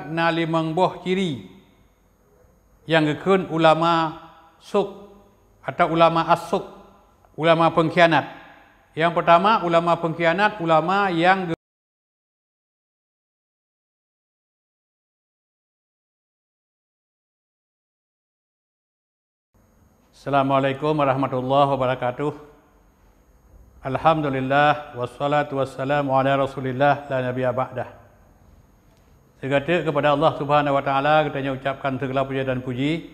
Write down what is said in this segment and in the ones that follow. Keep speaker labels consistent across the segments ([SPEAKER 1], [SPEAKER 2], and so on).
[SPEAKER 1] na limang buah ciri yang gekun ulama suk atau ulama as-suk, ulama pengkhianat. Yang pertama, ulama pengkhianat, ulama yang Assalamualaikum warahmatullahi wabarakatuh. Alhamdulillah wassalatu wassalamu ala Rasulillah la nabiyya ba'dah. Segala kepada Allah Subhanahu wa taala kita ucapkan segala puja dan puji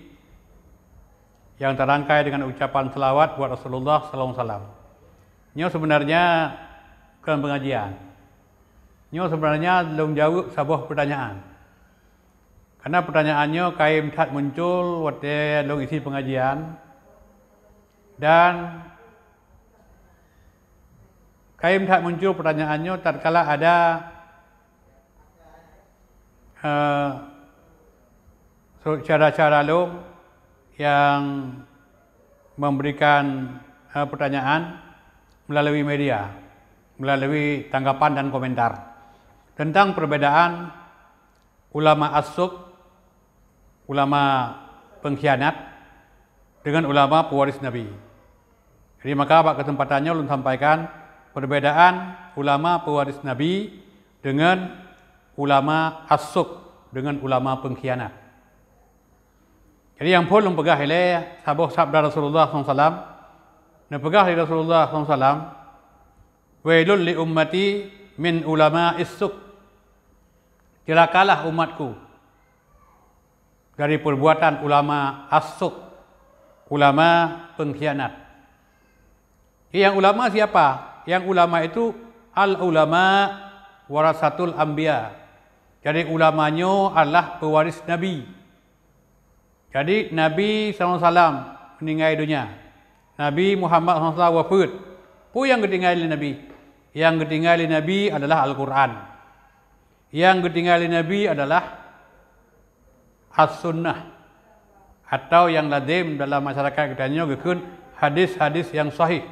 [SPEAKER 1] yang terangkai dengan ucapan selawat buat Rasulullah sallallahu alaihi wasallam. Nyo sebenarnya bukan pengajian. Nyo sebenarnya belum jawab sebuah pertanyaan. Karena pertanyaannya kaim tak muncul waktu long isi pengajian dan kaim tak muncul pertanyaannya tatkala ada cara-cara long yang memberikan pertanyaan melalui media, melalui tanggapan dan komentar tentang perbedaan ulama as-suk, ulama pengkhianat dengan ulama pewaris Nabi. Jadi maka pada kesempatannya ulun sampaikan perbedaan ulama pewaris Nabi dengan ulama as-suk, dengan ulama pengkhianat. Jadi yang pun pegah ile sabda Rasulullah SAW, pegah dari Rasulullah SAW, wailul li ummati min ulama as-suk, celakalah umatku dari perbuatan ulama as-suk, ulama pengkhianat. Yang ulama siapa? Yang ulama itu al-ulama warasatul anbiya. Jadi ulamanya adalah pewaris Nabi. Jadi Nabi SAW meninggal dunia. Nabi Muhammad SAW wafat. Apa yang ketinggalan Nabi? Yang ketinggalan Nabi adalah Al-Quran. Yang ketinggalan Nabi adalah As-Sunnah. Atau yang lazim dalam masyarakat kita ini hadis-hadis yang sahih.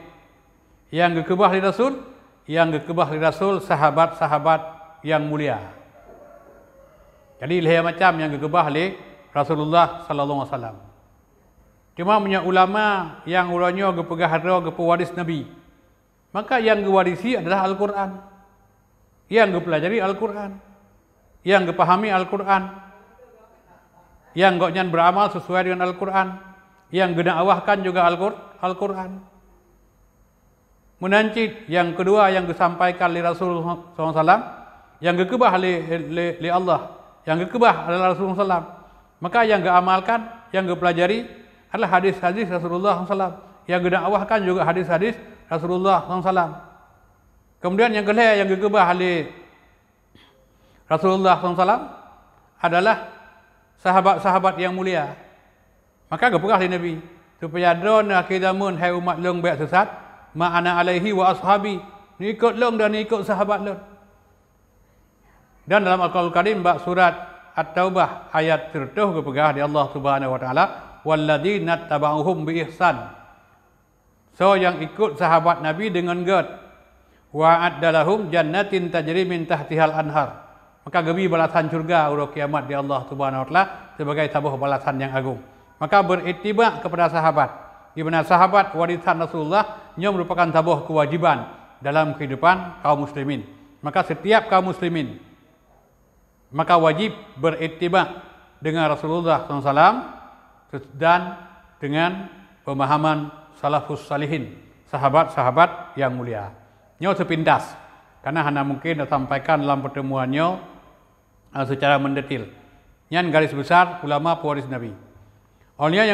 [SPEAKER 1] Yang gekebah di Rasul, yang gekebah di Rasul sahabat-sahabat yang mulia. Jadi leher macam yang gekebah oleh Rasulullah sallallahu alaihi wasallam. Cuma punya ulama yang ulanya gepegah hadra gepewaris Nabi. Maka yang gewarisi adalah Al-Quran. Yang gepelajari Al-Quran. Yang gepahami Al-Quran. Yang goknyan beramal sesuai dengan Al-Quran. Yang gedakwahkan juga Al-Quran. Menancit yang kedua yang disampaikan oleh Rasulullah SAW, yang gekebah oleh Allah, yang gekebah adalah Rasulullah SAW. Maka yang geamalkan, yang gepelajari adalah hadis-hadis Rasulullah SAW. Yang gedakwahkan juga hadis-hadis Rasulullah SAW. Kemudian yang kedua yang gekebah oleh Rasulullah SAW adalah sahabat-sahabat yang mulia. Maka gepegah oleh Nabi supaya drona kidamun hai umat long baik sesat ma'ana alaihi wa ashabi, ni ikut long dan ni ikut sahabat long. Dan dalam Al-Qur'an Karim bab surat At-Taubah ayat 30 gepegah di Allah Subhanahu wa taala walladzina tabauhum bi ihsan. So yang ikut sahabat Nabi dengan gad wa'addalahum jannatin tajri min tahtihal anhar. Maka gebi balasan syurga uro kiamat di Allah Subhanahu wa taala sebagai sebuah balasan yang agung. Maka berittiba kepada sahabat. Di mana sahabat warisan Rasulullah nya merupakan sebuah kewajiban dalam kehidupan kaum muslimin. Maka setiap kaum muslimin maka wajib berittiba dengan Rasulullah SAW dan dengan pemahaman salafus salihin, sahabat-sahabat yang mulia. Nyo sepintas karena hanya mungkin disampaikan dalam pertemuannya secara mendetil. Yang garis besar ulama pewaris Nabi. Olehnya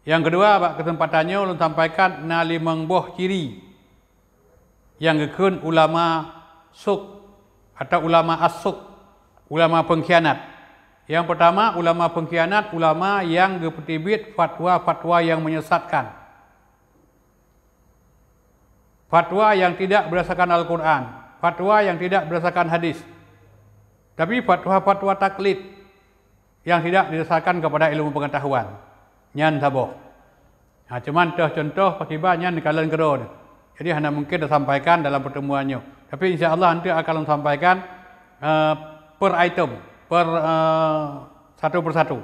[SPEAKER 1] yang kedua kesempatannya ulun sampaikan na limang buah ciri yang gekun ulama suk atau ulama as-suk, ulama pengkhianat. Yang pertama, ulama pengkhianat, ulama yang gepetibit fatwa-fatwa yang menyesatkan. Fatwa yang tidak berdasarkan Al-Quran, fatwa yang tidak berdasarkan hadis. Tapi fatwa-fatwa taklid yang tidak didasarkan kepada ilmu pengetahuan. Nyan saboh. Nah, cuman contoh pakibanya nikalan kedua. Jadi hanya mungkin disampaikan dalam pertemuannya. Tapi insya Allah nanti akan sampaikan per item, per satu persatu.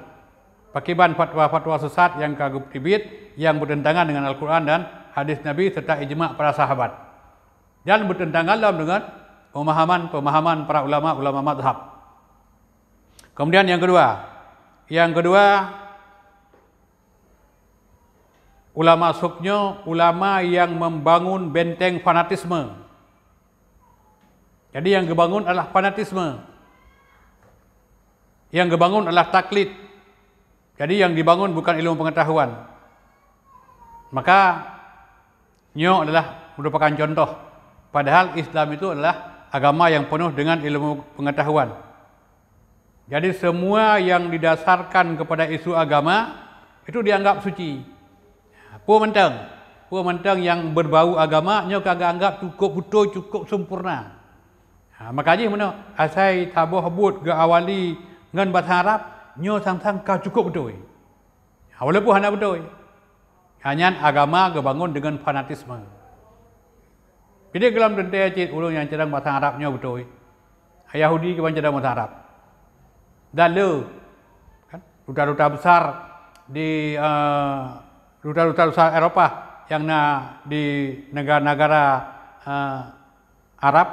[SPEAKER 1] Pakiban fatwa-fatwa sesat yang kagum tibit, yang bertentangan dengan Al-Quran dan hadis Nabi serta ijma' para sahabat. Dan bertentangan dengan pemahaman para ulama mazhab. Kemudian yang kedua, ulama suknya ulama yang membangun benteng fanatisme. Jadi yang dibangun adalah fanatisme. Yang dibangun adalah taklid. Jadi yang dibangun bukan ilmu pengetahuan. Maka nyo adalah merupakan contoh. Padahal Islam itu adalah agama yang penuh dengan ilmu pengetahuan. Jadi semua yang didasarkan kepada isu agama itu dianggap suci. Pua mentang yang berbau agama nyo kagak anggap cukup betul, cukup sempurna. Makanya mana asai tabuh habut ke awali ngan bahasa Arab nyo sang-sang kau cukup betul. Walaupun hanya betul. Hanya agama kebangun dengan fanatisme. Jadi dalam tentu cik ulun yang cerang bahasa Arabnya betul. Yahudi ke cerang bahasa Arab. Dan kan duta-duta besar di duta-duta besar Eropah yang di negara-negara Arab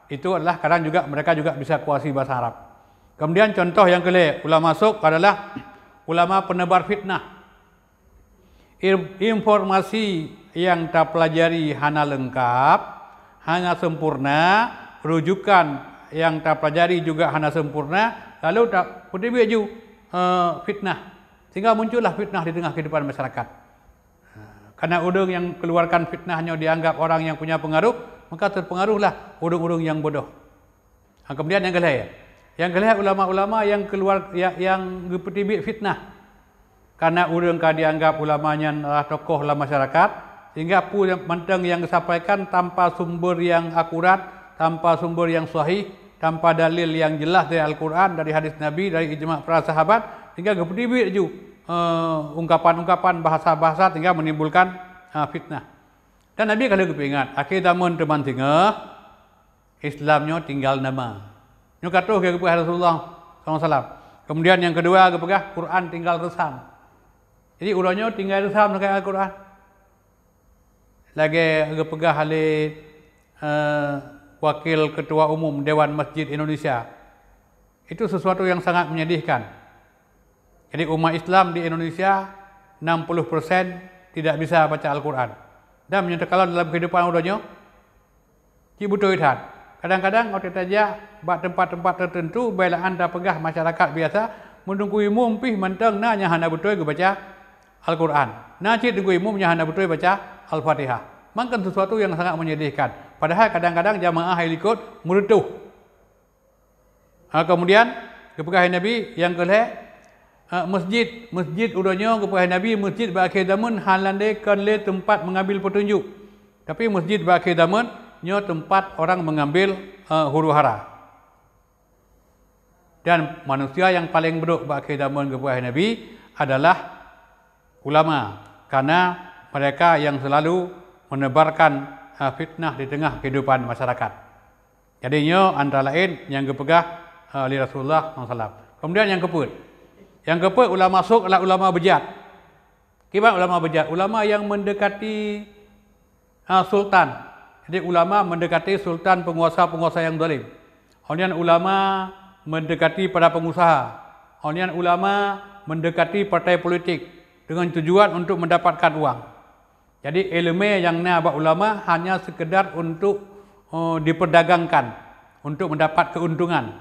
[SPEAKER 1] itu adalah kadang juga mereka juga bisa kuasai bahasa Arab. Kemudian contoh yang kelima, ulama masuk adalah ulama penebar fitnah. Informasi yang tak pelajari hanya lengkap, hanya sempurna, rujukan yang tak pelajari juga hanya sempurna, lalu tak berdiri ju fitnah. Sehingga muncullah fitnah di tengah kehidupan masyarakat. Karena udung yang keluarkan fitnahnya dianggap orang yang punya pengaruh, maka terpengaruhlah udung-udung yang bodoh. Kemudian yang kelima ulama-ulama yang keluar yang bertibik fitnah. Karena udung dianggap ulamanya adalah tokoh dalam masyarakat, sehingga mentang yang disampaikan tanpa sumber yang akurat, tanpa sumber yang sahih, tanpa dalil yang jelas dari Al-Quran, dari hadis Nabi, dari ijma' para sahabat, sehingga bertibik ungkapan-ungkapan bahasa-bahasa sehingga menimbulkan fitnah. Dan Nabi kalau kepingat, akhir zaman teman tinggal, Islamnya tinggal nama. Ini kata kepada Rasulullah SAW. Kemudian yang kedua kepada Quran tinggal resam. Jadi urangnya tinggal resam dengan Al-Quran. Lagi kepada Halid Wakil Ketua Umum Dewan Masjid Indonesia. Itu sesuatu yang sangat menyedihkan. Jadi umat Islam di Indonesia 60% tidak bisa baca Al-Quran. Dan menyatakan dalam kehidupan urangnya cibuto itat. Kadang-kadang orang saja buat tempat-tempat tertentu bila anda pegah masyarakat biasa menunggu umum pih mentang nanya hana betul baca Al-Quran. Cik tunggu umum hana betul baca Al-Fatihah. Maka sesuatu yang sangat menyedihkan. Padahal kadang-kadang jamaah ikut merutuh. Kemudian kepada Nabi yang masjid udahnya kepada Nabi masjid berakhir zaman halande kanle tempat mengambil petunjuk. Tapi masjid berakhir zaman nya tempat orang mengambil huru-hara. Dan manusia yang paling buruk berakhir zaman kepada Nabi adalah ulama, karena mereka yang selalu menebarkan fitnah di tengah kehidupan masyarakat. Jadinya antara lain yang dipegang oleh Rasulullah SAW. Kemudian yang keempat ulama masuk adalah ulama bejat. Kibat ulama bejat, ulama yang mendekati sultan. Jadi ulama mendekati sultan, penguasa-penguasa yang zalim. Kemudian ulama mendekati para pengusaha. Kemudian ulama mendekati partai politik dengan tujuan untuk mendapatkan uang. Jadi elemen yang nak ulama hanya sekedar untuk diperdagangkan, untuk mendapat keuntungan,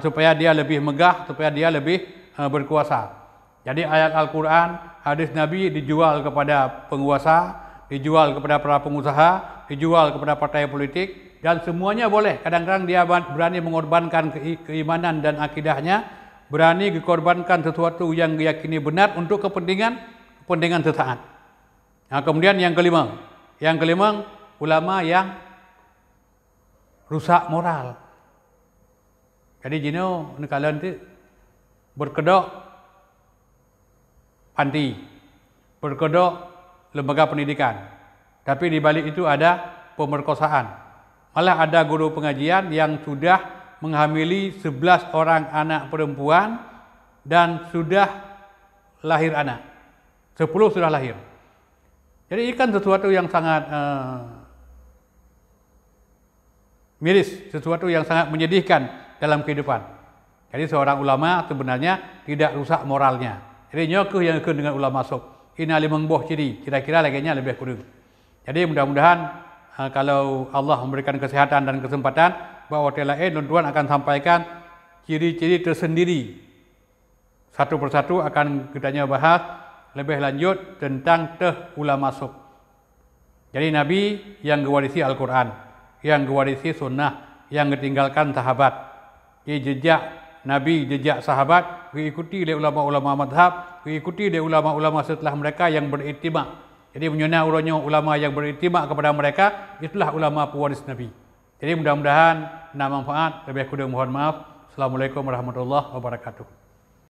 [SPEAKER 1] supaya dia lebih megah, supaya dia lebih berkuasa. Jadi ayat Al-Quran, hadis Nabi dijual kepada penguasa, dijual kepada para pengusaha, dijual kepada partai politik, dan semuanya boleh. Kadang-kadang dia berani mengorbankan keimanan dan akidahnya, berani dikorbankan sesuatu yang diyakini benar untuk kepentingan sesaat. Kemudian yang kelima ulama yang rusak moral. Jadi jino nekalan itu berkedok panti, berkedok lembaga pendidikan. Tapi di balik itu ada pemerkosaan. Malah ada guru pengajian yang sudah menghamili 11 orang anak perempuan dan sudah lahir anak. 10 sudah lahir. Jadi ini kan sesuatu yang sangat miris, sesuatu yang sangat menyedihkan dalam kehidupan. Jadi seorang ulama sebenarnya tidak rusak moralnya. Jadi nyokuh yang ikut dengan ulama sok. Ini limang buah ciri, kira-kira laginya lebih kurang. Jadi mudah-mudahan kalau Allah memberikan kesehatan dan kesempatan, bahawa tuan-tuan akan sampaikan ciri-ciri tersendiri. Satu persatu akan kita bahas lebih lanjut tentang ulama sok. Jadi Nabi yang mewarisi Al-Quran, yang mewarisi sunnah, yang ditinggalkan sahabat. Jadi jejak Nabi, jejak sahabat, diikuti oleh ulama-ulama madhab, diikuti oleh ulama-ulama setelah mereka yang beriktimak. Jadi menyuna ulama yang beriktimak kepada mereka, itulah ulama pewaris Nabi. Jadi mudah-mudahan nak manfaat, lebih kurang mohon maaf. Assalamualaikum warahmatullahi wabarakatuh.